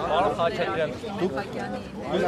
Պարոն Խաչատրյան, դուք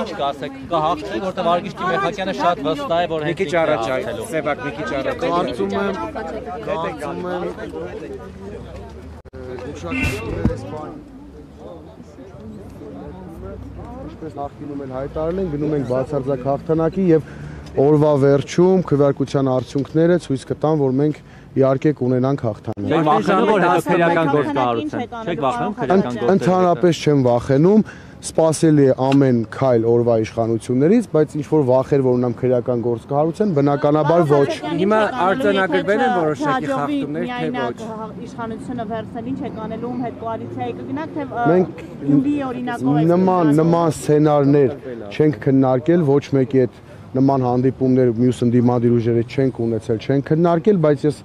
ինչ կասեք, կհաղթեք, որտեղ Վարգիշտի Մեխակյանը շատ վստահ է, որ մի քիչ առաջ Սևակ մի քիչ առաջ Կարծում եմ դուք շատ ես բան ինչպես նախկինում էլ հայտարարել են, գնում ենք բացարձակ հաղթանակի եւ օրվա վերջում քվեարկության արդյունքները ցույց կտան, որ մենք իհարկե կունենանք հաղթանակ։ Չեք վախենում, որ հետո քրեական գործ կառուցեն։ Չեք վախենում քրեական գործ։ Ընդհանրապես չեմ վախենում, սպասելի է ամեն քայլ օրվա իշխանություններից, բայց ինչ որ վախեր, որ ունեմ քրեական գործ կհարուցեն, բնականաբար ոչ։ Հիմա արձանագրվել են որոշակի խախտումներ, թե ոչ։ Իշխանությունը վերցնել ինչ եք անելու, ում հետ կոալիցիայի կգնաք, թե մենք նման սցենարներ չենք քննարկել, ոչ մեկի հետ նման հանդիպումներ մյուս ընդդիմադիր ուժերի չենք ունեցել, չենք քննարկել, բայց ես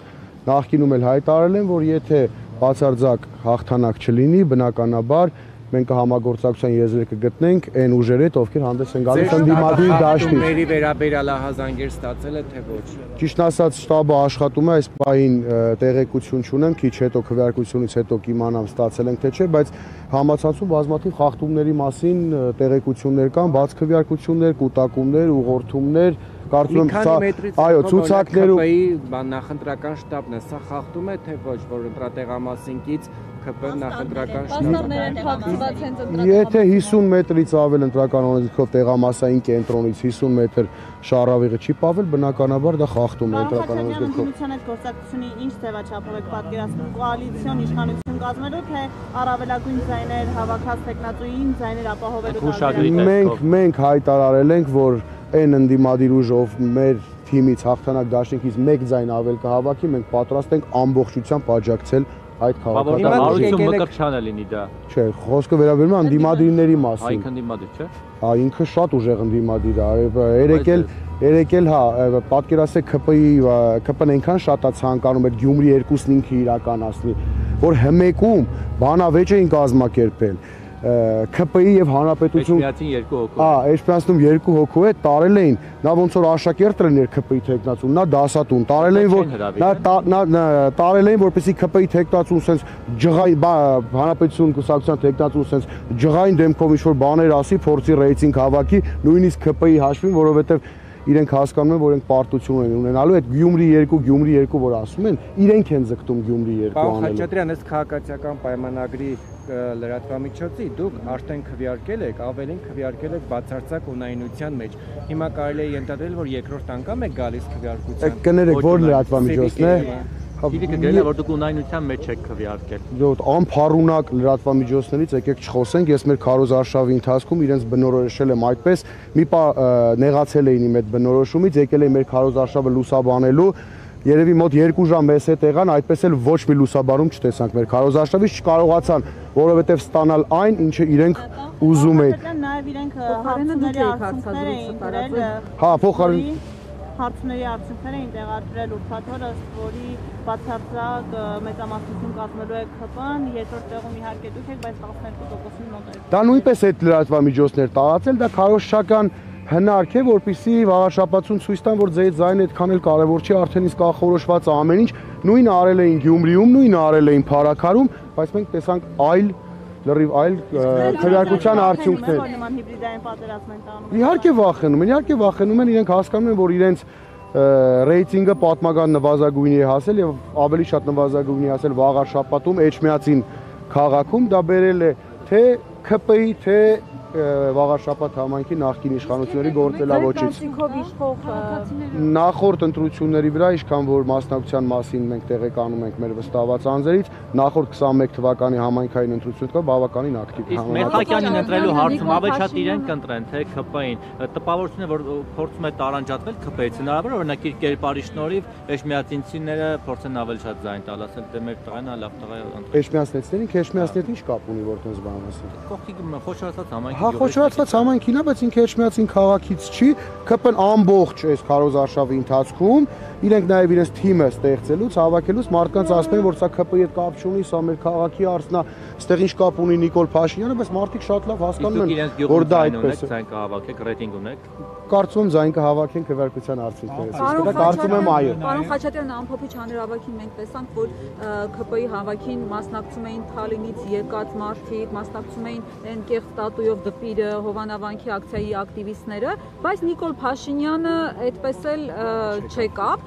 նախկինում էլ հայտարարել եմ, որ եթե բացարձակ հաղթանակ չլինի, բնականաբար մենք համագործակցության եզրը կգտնենք այն ուժերի հետ, ովքեր հանդես են գալիս ընդդիմադիր դաշտից։ Մերի վերաբերյալ ահազանգեր ստացել է, թե ոչ։ Ճիշտ ասած, շտաբը աշխատում է, այս պահին տեղեկություն չունեմ, քիչ հետո քվեարկությունից հետո կիմանամ ստացել ենք թե չէ, բայց համացանցում բազմաթիվ խախտումների մասին տեղեկություններ կան, բաց քվեարկություններ, կուտակումներ, ուղղորդումներ, կարծում եմ սա այո, ցուցակներ ու նախընտրական շտաբն է, սա խախտում է թե ոչ, որ ընտրատեղամասինքից ԿՊ նախընտրական շտաբը։ Եթե 50 մետրից ավել ընտրական օրենսգրքով տեղամասային կենտրոնից 50 մետր շարավիղը չի պավել, բնականաբար դա խախտում է ընտրական օրենսգրքով։ Ընդդիմության հետ գործակցությունի ինչ ձևաչափով եք պատկերացնում կոալիցիոն իշխանություն կազմելու, թե առավելագույն ձայներ հավաքած տեխնատուին ձայներ ապահովելու։ Մենք հայտարարել ենք, որ այն ընդդիմադիր ուժը, ով մեր թիմից հաղթանակ դաշինքից մեկ ձայն ավել կհավաքի, մենք պատրաստ ենք ամբողջությամբ աջակցել այդ քաղաքականությունը մկրտչան է լինի դա։ Չէ, խոսքը վերաբերում է ընդդիմադիրների մասին։ Այն ընդդիմադիր չէ։ Հա, ինքը շատ ուժեղ ընդդիմադիր է։ Երեկել հա, պատկերացրեք ԿՊ-ն այնքան շատ է ցանկանում այդ Գյումրի 2-ն ինքը իրականացնի, որ հմեկում բանավեճ էին կազմակերպել։ ԿՊ-ի եւ հանրապետություն Էջմիածին 2 հոգու։ Էջմիածնում 2 հոգու է տարել էին, նա ոնց որ աշակերտ լիներ ԿՊ-ի տեխնացուն, նա դասատուն, տարել էին որ տարել էին որպեսզի ԿՊ-ի տեխնացուն sense ջղային հանրապետություն կուսակցության տեխնացուն sense ջղային դեմքով ինչ որ բաներ ասի, փորձի ռեյտինգ հավաքի, նույնիսկ ԿՊ-ի հաշվին, որովհետեւ իրենք հասկանում են, որ իրենք պարտություն են ունենալու այդ Գյումրի 2 որ ասում են, իրենք են ձգտում Գյումրի 2 անելու։ Պարոն Խաչատրյան, ըստ քաղաքացիական պայմանագրի լրատվամիջոցի դուք արդեն քվեարկել եք, ավելին քվեարկել եք բացարձակ ունայնության մեջ։ Հիմա կարելի է ենթադրել, որ երկրորդ անգամ եք գալիս քվեարկության։ Կներեք, որ լրատվամիջոցն է։ Տիվիկը գրել է, որ դուք ունայնության մեջ եք քվեարկել։ Անփառունակ լրատվամիջոցներից եկեք չխոսենք, ես մեր քարոզարշավի ընթացքում իրենց բնորոշել եմ այդպես, մի պա նեղացել էին իմ այդ բնորոշումից, եկել էին մեր քարոզարշավը լուսաբանելու, երևի մոտ 2 ժամ մեզ հետ եղան, այդպես էլ ոչ մի լուսաբանում չտեսանք մեր քարոզարշավից, չկարողացան, որովհետև ստանալ այն, ինչը իրենք ուզում էին։ Նաև իրենք հարցումների արդյունքներ էին դրել։ Հա, փոխարեն հարցումների արդյունքներ էին տեղադրել ուրբաթօրը, որի բացարձակ մեծամասնություն կազմելու է ԿՊ-ն, երկրորդ տեղում իհարկե դուք եք, բայց 12%-ին մոտ եք։ Դա նույնպես այդ լրատվամիջոցներ տարածել, դա քարոզչական հնարք է, որպեսզի վաղաշաբաթուն ցույց տան, որ ձեր ձայնը այդքան էլ կարևոր չի, արդեն իսկ ախորոշված է ամեն ինչ, նույնը արել էին Գյումրիում, նույնը արել էին Փարաքարում, բայց մենք տեսանք լրիվ այլ քվեարկության արդյունքներ։ Իհարկե վախենում են, իրենք հասկանում են, որ իրենց ռեյտինգը պատմական նվազագույնի է հասել եւ ավելի շատ նվազագույնի հասել վաղաշաբաթում Էջմիածին քաղաքում, դա բերել է թե ԿՊ-ի, թե վաղաշաբաթ համայնքի նախկին իշխանությունների գործելավոճից։ Նախորդ ընտրությունների վրա, ինչքան որ մասնակցության մասին մենք տեղեկանում ենք մեր վստահված անձերից, նախորդ 21 թվականի համայնքային ընտրությունները բավականին ակտիվ Իսկ Մեխակյանին ընտրելու հարցում ավելի շատ իրենք կընտրեն, թե ԿՊ-ին։ Տպավորություն է, որ փորձում է տարանջատվել ԿՊ-ից, հնարավոր օրինակ իր կերպարի շնորհիվ էջմիածինցիները փորձեն ավելի շատ ձայն տալ, ասել դե մեր տղան լավ տղա է ընտրել։ Էջմիածնեցիներին, էջմիածնետին ինչ կապ ունի որտենց բան ասել։ Կողքի խոշորացած համայնքի Հա, խոշորացված համայնքին է, բայց ինքը Էջմիածին քաղաքից չի, ԿՊ-ն ամբողջ այս քարոզարշավի ընթացքում իրենք նաև իրենց թիմը ստեղծելուց, հավաքելուց մարդկանց ասում են, որ սա ԿՊ-ի հետ կապ չունի, սա մեր քաղաքի հարցն է, այստեղ ինչ կապ ունի Նիկոլ Փաշինյանը, բայց մարդիկ շատ լավ հասկանում են, որ դա այդպես է։ Ձայն կհավաքեք, ռեյտինգ ունեք։ Կարծում եմ ձայն կհավաքեն քվեարկության արդյունքներից։ Դա կարծում եմ այո։ Պարոն Խաչատրյան, ամփոփիչ հանրահավաքին մենք տեսանք, որ ՔՊ-ի հավաքին մասնակցում էին Թալինից եկած մարդիկ, մասնակցում էին այն կեղծ տատույով դպիրը, Հովանավանքի ակցիայի ակտիվիստները, բայց Նիկոլ Փաշինյանը այդպես էլ չեկավ։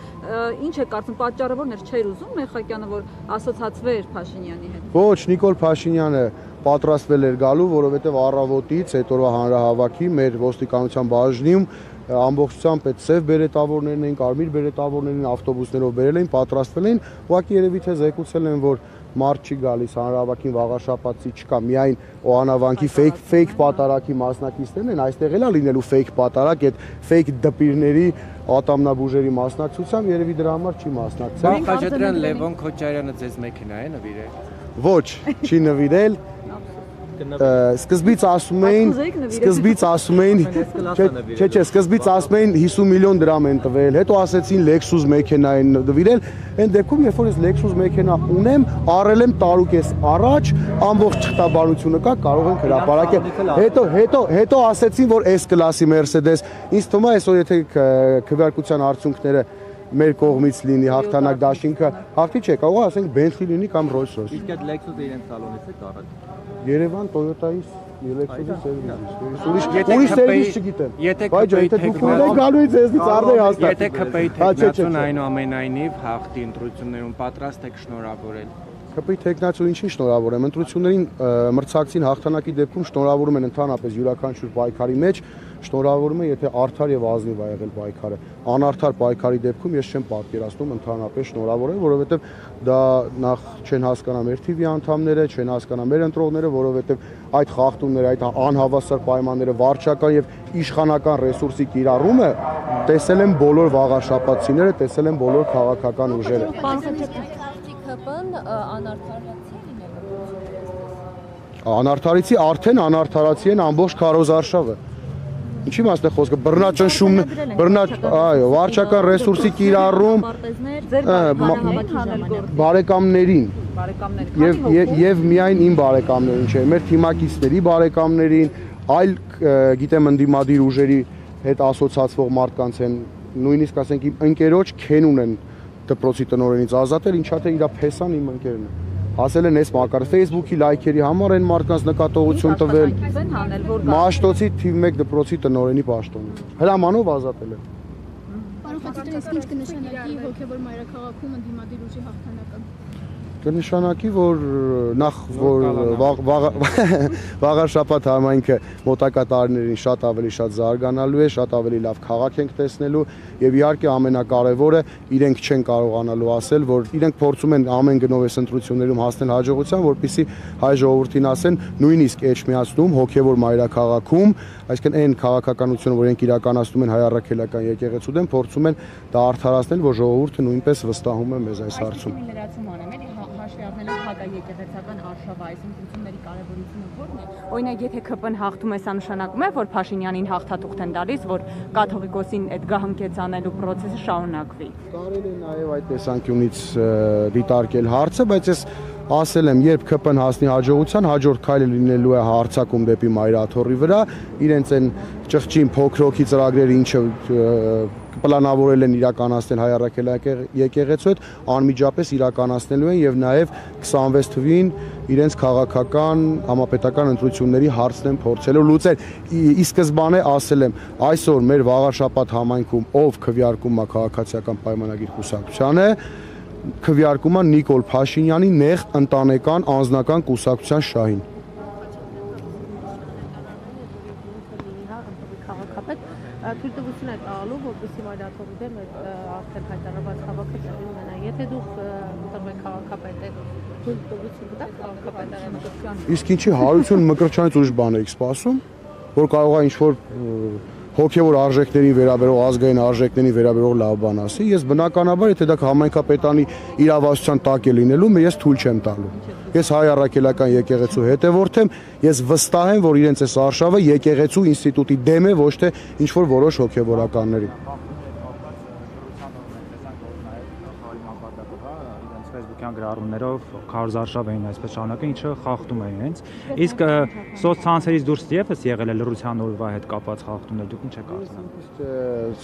Ինչ է կարծում, պատճառը որն էր, չէր ուզում Մեխակյանը, որ ասոցացվեր Փաշինյանի հետ։ Ոչ, Նիկոլ Փաշինյանը պատրաստվել էր գալու, որովհետև առավոտից հետօրվա հանրահավաքի մեր ոստիկանության բաժնում ամբողջությամբ այդ սև բերետավորներն էին, կարմիր բերետավորներն էին, ավտոբուսներով բերել էին, պատրաստվել էին, ուղղակի երևի թե զեկուցել են, որ մարդ չի գալիս հանրահավաքին վաղաշապացի չկա, միայն Օհանավանքի ֆեյք պատարակի մասնակիցներն են, այստեղ էլ է լինելու ֆեյք պատարակ, այդ ֆեյք դպիրների ատամնաբուժերի մասնակցությամբ երևի դրա համար չի մասնակցել։ Խաչատրյան Լևոն Քոչարյանը ձեզ մեքենա է նվիրել։ Ոչ, չի նվիրել։ Սկզբից ասում էին, սկզբից ասում էին 50 միլիոն դրամ են տվել, հետո ասեցին Lexus մեքենա են նվիրել, այն դեպքում երբ որ ես Lexus մեքենա ունեմ, առել եմ տարուկես առաջ, ամբողջ թղթաբանությունը կա, կարող ենք հրապարակել։ Հետո ասեցին, որ S-կլասի Mercedes, ինձ թվում է այսօր եթե քվեարկության արդյունքները մեր կողմից լինի հաղթանակ դաշինքը, հաղթի չէ, կարող ասենք Bentley լինի կամ Rolls-Royce։ Իսկ այդ Lexus-ը իրենց սալոնից է կարել։ Երևան Toyota-ից Lexus-ի սերվիսից։ Ուրիշ սերվիս չգիտեմ։ Բայց եթե դուք ունեք գալու եք ձեզնից արդեն հաստատ։ Եթե ՔՊ-ի տեխնացուն այնուամենայնիվ հաղթի ընտրություններում պատրաստ եք շնորհավորել։ ՔՊ-ի տեխնացուն ինչին շնորհավորեմ, ընտրություններին մրցակցին հաղթանակի դեպքում շնորհավորում են ընդհանրապես յուրաքանչյուր պայքարի մեջ, շնորհավորում են, եթե արդար եւ ազնիվ ա եղել պայքարը։ Անարդար պայքարի դեպքում ես չեմ պատկերացնում ընդհանրապես շնորհավորել, որովհետեւ դա նախ չեն հասկանա մեր TV անդամները, չեն հասկանա մեր ընտրողները, որովհետեւ այդ խախտումները, այդ անհավասար պայմանները, վարչական եւ իշխանական ռեսուրսի կիրառումը տեսել են բոլոր վաղաշապացիները, տեսել են բոլոր քաղաքական ուժերը։ Անարդարիցի արդեն անարդարացի են ամբողջ քարոզարշավը։ Ինչի՞ մասն է խոսքը, բռնաճնշում, այո, վարչական ռեսուրսի կիրառում բարեկամներին եւ միայն իմ բարեկամներին չէ, մեր թիմակիցների բարեկամներին, այլ գիտեմ ընդդիմադիր ուժերի հետ ասոցացվող մարդկանց են, նույնիսկ ասենք իմ ընկերոջ Քենուն են դպրոցի տնօրենից ազատել, ինչա թե իր փեսան իմ ընկերն է։ Ասել են այս մակար Facebook-ի լայքերի համար են մարդկանց նկատողություն տվել։ Մաշտոցի թիվ 1 դպրոցի տնօրենի պաշտոնը։ Հրամանով ազատել են։ Պարոն Խաչատրյան, իսկ ինչ կնշանակի հոգևոր մայրաքաղաքում ընդդիմադիր ուժի հաղթանակը։ Կնշանակի, որ նախ վաղաշապատ համայնքը մոտակա տարիներին շատ ավելի զարգանալու է, շատ ավելի լավ քաղաք ենք տեսնելու եւ իհարկե ամենակարևորը իրենք չեն կարողանալու ասել, որ իրենք փորձում են ամեն գնով այս ընտրություններում հասնել հաջողության, որպեսզի հայ ժողովրդին ասեն նույնիսկ էջմիածնում հոգևոր մայրաքաղաքում, այսինքն այն քաղաքականությունը, որ իրենք իրականացնում են հայ առաքելական եկեղեցու դեմ, փորձում են դա արդարացնել, որ ժողովուրդը նույնպես վստահում է մեզ այս հարցում։ Եկեղեցական արշավը, այս ընտրությունների կարևորությունը որն է։ Օրինակ, եթե ՔՊ-ն հաղթում է, սա նշանակում է, որ Փաշինյանին հաղթաթուղթ են տալիս, որ կաթողիկոսին այդ գահընկեցանելու process-ը շարունակվի։ Կարելի է նաև այդ տեսանկյունից դիտարկել հարցը, բայց ես ասել եմ, երբ ՔՊ-ն հասնի հաջողության, հաջորդ քայլը լինելու է հարձակում դեպի Մայրաթոռի վրա, իրենց այն ճղճին փոքրոքի ծրագրերը, ինչը պլանավորել են իրականացնել հայ առաքելական եկեղեցու հետ, անմիջապես իրականացնելու են եւ նաեւ 26 թվին իրենց քաղաքական համապետական ընտրությունների հարցն են փորձելու լուծել։ Ի սկզբանե ասել եմ, այսօր մեր Վաղաշապատ համայնքում ով քվեարկում է քաղաքացիական պայմանագիր կուսակցությանը, քվեարկում է Նիկոլ Փաշինյանի նեղ ընտանեկան անձնական կուսակցության շահին։ Թույլտվություն է տալու, որպեսզի Մայրաթոռի դեմ արդեն հայտարարված հավաքը տեղի ունենա։ Եթե դուք ընտրվեք քաղաքապետ, թույլտվություն կտաք քաղաքապետարան։ Իսկ ինչի հարություն Մկրտչյանից ուրիշ բան եք սպասում, որ կարող է ինչ-որ հոգևոր արժեքներին վերաբերող, ազգային արժեքներին վերաբերող լավ բան ասի, ես բնականաբար, եթե դա համայնքապետանի իրավասության տակ է լինելու, ես թույլ չեմ տալու։ Ես հայ առաքելական եկեղեցու հետևորդ եմ, ես վստահ եմ, որ իրենց այս արշավը եկեղեցու ինստիտուտի դեմ է, ոչ թե ինչ-որ որոշ հոգևորականների։ իրենց Facebook-յան գրառումներով քարոզարշավ էին այսպես շարունակել, ինչը խախտում է իրենց։ Իսկ սոցցանցերից դուրս եւս եղել է լռության օրվա հետ կապված խախտումներ, դուք ինչ եք կարծում։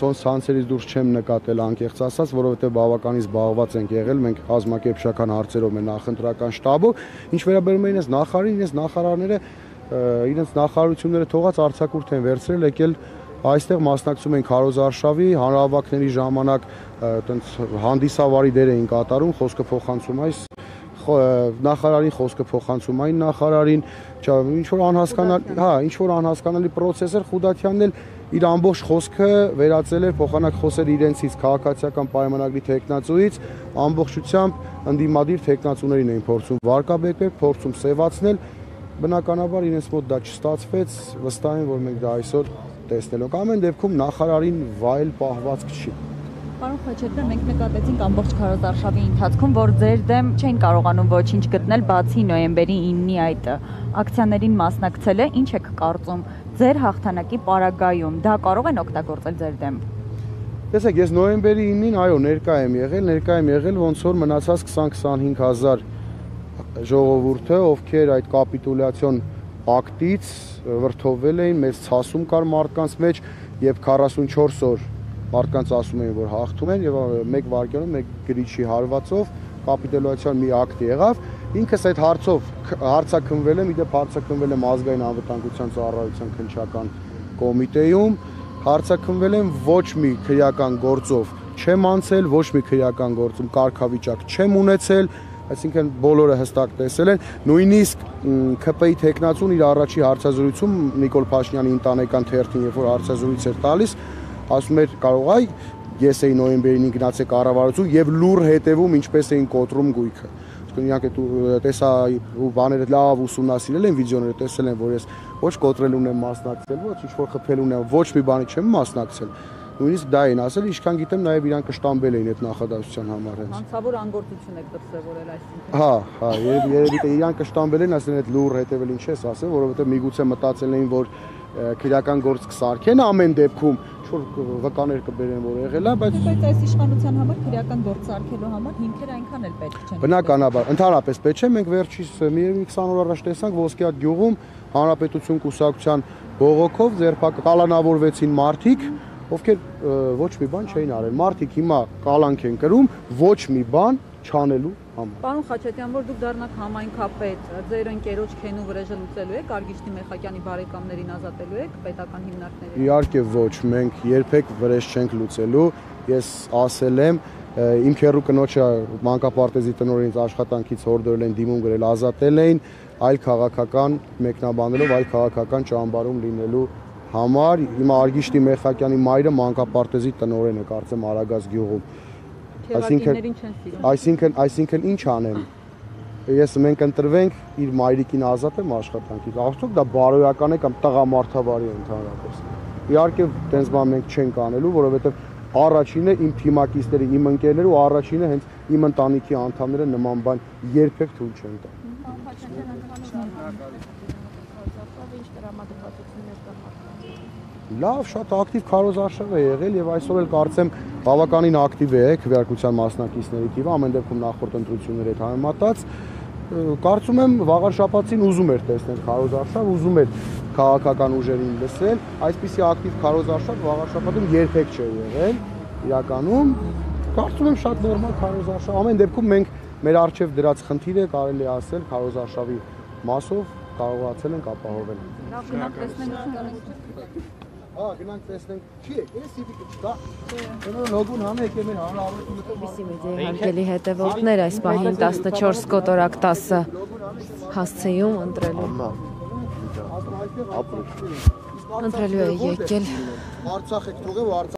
Սոցցանցերից դուրս չեմ նկատել անկեղծ ասած, որովհետեւ բավականին զբաղված ենք եղել, մենք կազմակերպչական հարցերով մեր նախընտրական շտաբով, ինչ վերաբերում է իրենց նախարարին, իրենց նախարարները իրենց նախարարությունները թողած արձակուրդ են վերցրել, եկել այստեղ մասնակցում են քարոզարշավի հանրահավաքների ժամանակ այտենց հանդիսավարի դեր էին կատարում, խոսքը փոխանցում այս նախարարին, խոսքը փոխանցում այն նախարարին, ինչ որ անհասկանալի, ինչ որ անհասկանալի process էր, Խուդատյանն էլ իր ամբողջ խոսքը վերածել էր փոխանակ խոսել իրենցից քաղաքացիական պայմանագրի թեկնածուից, ամբողջությամբ ընդդիմադիր թեկնածուներին էին փորձում վարկաբեկել, փորձում սևացնել, բնականաբար իրենց մոտ դա չստացվեց, վստահ եմ, որ մենք դա այսօր տեսնելու ենք, ամեն դեպքում նախարարին վայել պահվածք չի։ Պարոն Խաչատրյան, մենք նկատեցինք ամբողջ քարոզարշավի ընթացքում, որ ձեր դեմ չէին կարողանում ոչինչ գտնել, բացի նոյեմբերի 9-ի այդ ակցիաներին մասնակցել է, ինչ եք կարծում ձեր հաղթանակի պարագայում, դա կարող են օգտագործել ձեր դեմ։ Տեսեք, ես նոյեմբերի 9-ին, այո, ներկա եմ եղել, ոնց որ մնացած 20-25 հազար ժողովուրդը, ովքեր այդ կապիտուլյացիոն ակտից վրդովվել էին, մեծ ցասում կար մարդկանց մեջ, եւ 44 օր մարդկանց ասում էին, որ հաղթում են եւ 1 վայրկյանում 1 գրիչի հարվածով կապիտուլյացիան մի ակտ եղավ։ Ինքս այդ հարցով հարցաքննվել եմ, իդեպ հարցաքննվել եմ ազգային անվտանգության ծառայության քննչական կոմիտեում, հարցաքննվել եմ ոչ մի քրեական գործով չեմ անցել, ոչ մի քրեական գործում կարգավիճակ չեմ ունեցել, այսինքն բոլորը հստակ տեսել են, նույնիսկ ՔՊ-ի տեխնացուն իր առաջի հարցազրույցում Նիկոլ Փաշինյանի ընտանեկան թերթին, երբ որ հարցազրույց էր տալիս, ասում էր կարող այ ես էի նոյեմբերին գնացել կառավարություն եւ լուր հետևում ինչպես էին կոտրում գույքը։ Իսկ իրանք այդ տեսա ու բաները լավ ուսումնասիրել են, վիդեոները տեսել են, որ ես ոչ կոտրելուն եմ մասնակցել, ոչ ինչ որ խփելուն եմ, ոչ մի բանի չեմ մասնակցել։ Նույնիսկ դա էին ասել, ինչքան գիտեմ նաև իրանք կշտամբել էին այդ նախադասության համար հենց։ Հանցավոր անգործություն եք դրսևորել այսինքն։ Հա, երևի թե իրանք կշտամբել են, ասեն այդ լուր հետևել ինչ ես ասել, որովհետև միգուցե մտածել էին, որ քրեական գործ կսարքեն ամեն դեպքում, ինչ-որ վկաներ կբերեն, որ եղել է, բայց այս իշխանության համար քրեական գործ սարքելու համար հիմքեր այնքան էլ պետք չեն։ Բնականաբար, ընդհանրապես պետք չէ, մենք վերջից մի 20 օր առաջ տեսանք Ոսկեհատ գյուղում Հանրապետություն կուսակցության բողոքով կալանավորվեցին մարդիկ, ովքեր ոչ մի բան չէին արել։ Մարդիկ հիմա կալանք են կրում ոչ մի բան չանելու համար։ Պարոն Խաչատրյան, որ դուք դառնաք համայնքապետ, ձեր ընկերոջ Քենու վրեժը լուծելու եք, Արգիշտի Մեխակյանի բարեկամներին ազատելու եք պետական հիմնարկներից։ Իհարկե ոչ, մենք երբեք վրեժ չենք լուծելու։ Ես ասել եմ, իմ քեռու կնոջը մանկապարտեզի տնօրենից աշխատանքից հորդորել են դիմում գրել, ազատել էին այլ քաղաքական մեկնաբանելով, այլ քաղաքական ճամբարում լինելու համար։ Հիմա Արգիշտի Մեխակյանի մայրը մանկապարտեզի տնօրեն է, կարծեմ Արագած գյուղում։ Այսինքն ինչ անեմ։ Մենք ընտրվենք իր մայրիկին ազատեմ աշխատանքից։ Արդյոք դա բարոյական է կամ տղամարդավարի է ընդհանրապես։ Իհարկե, տենց բան մենք չենք անելու, որովհետև առաջինը իմ թիմակիցները, իմ ընկերները ու առաջինը հենց իմ ընտանիքի անդամները նման բան երբեք թույլ չեն տա։ Լավ, շատ ակտիվ քարոզարշավ է եղել եւ այսօր էլ կարծեմ բավականին ակտիվ է քվեարկության մասնակիցների թիվը, ամեն դեպքում նախորդ ընտրությունների հետ համեմատած, կարծում եմ վաղար շաբաթին ուզում էր տեսնել քարոզարշավ, ուզում էր քաղաքական ուժերին լսել, այսպիսի ակտիվ քարոզարշավ վաղար շաբաթում երբեք չէ եղել, իրականում կարծում եմ շատ նորմալ քարոզարշավ, ամեն դեպքում մենք մեր արժեվ դրած խնդիրը կարելի է ասել քարոզարշավի մասով կարողացել ենք ապահովել։ Լավ, գնանք տեսնենք։ Գնանք տեսնենք, չի եք, ես սիվիկը չկա, լոգուն համ եք մեր հանրահավաքությունը։ Բիսի մեդիայի հարգելի հետևորդներ, այս պահին 14 կոտորակ 10 հասցեում ընտրելու է եկել։ Արցախ եք թողել ու